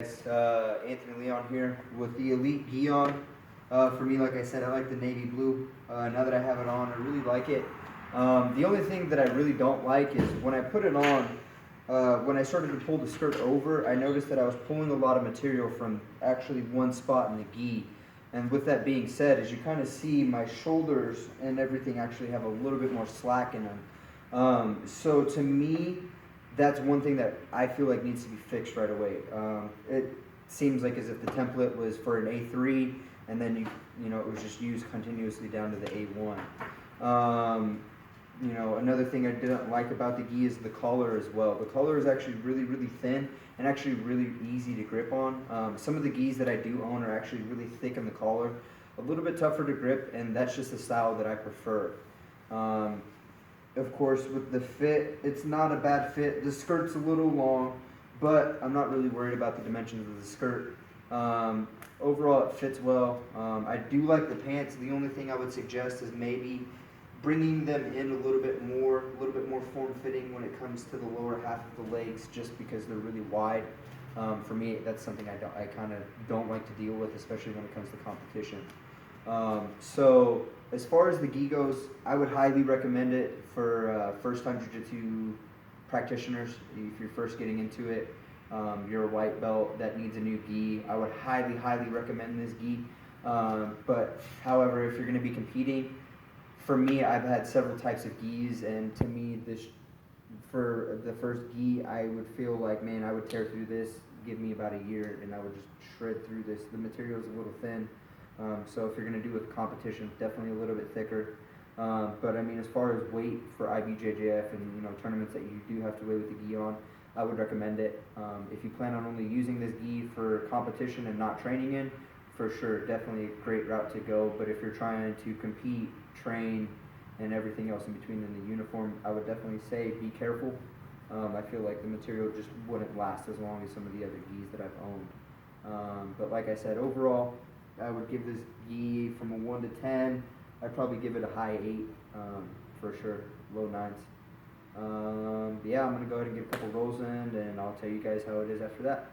Anthony Leon here with the Elite Gi on. For me, like I said, I like the navy blue. Now that I have it on, I really like it. The only thing that I really don't like is when I put it on, when I started to pull the skirt over, I noticed that I was pulling a lot of material from actually one spot in the gi. And with that being said, as you kind of see, my shoulders and everything actually have a little bit more slack in them. So to me, that's one thing that I feel like needs to be fixed right away. It seems like as if the template was for an A3, and then it was just used continuously down to the A1. Another thing I didn't like about the gi is the collar as well. The collar is actually really, really thin and actually really easy to grip on. Some of the gis that I do own are actually really thick in the collar, a little bit tougher to grip, and that's just the style that I prefer. Of course, with the fit, it's not a bad fit. The skirt's a little long, but I'm not really worried about the dimensions of the skirt. Overall, it fits well. I do like the pants. The only thing I would suggest is maybe bringing them in a little bit more form-fitting when it comes to the lower half of the legs, just because they're really wide. For me, that's something I kind of don't like to deal with, especially when it comes to competition. So as far as the gi goes, I would highly recommend it for first-time jiu-jitsu practitioners. If you're first getting into it, you're a white belt that needs a new gi, I would highly, highly recommend this gi. But however, if you're going to be competing, for me, I've had several types of gis, and to me, for the first gi, I would feel like, man, I would tear through this. Give me about a year, and I would just shred through this. The material is a little thin. So if you're going to do with competition, definitely a little bit thicker. But I mean, as far as weight for IBJJF and tournaments that you do have to weigh with the gi on, I would recommend it. If you plan on only using this gi for competition and not training in, for sure, definitely a great route to go. But if you're trying to compete, train, and everything else in between in the uniform, I would definitely say be careful. I feel like the material just wouldn't last as long as some of the other gis that I've owned. But like I said, overall, I would give this gi from a 1 to 10. I'd probably give it a high 8 for sure, low 9s. Yeah, I'm going to go ahead and get a couple rolls in, and I'll tell you guys how it is after that.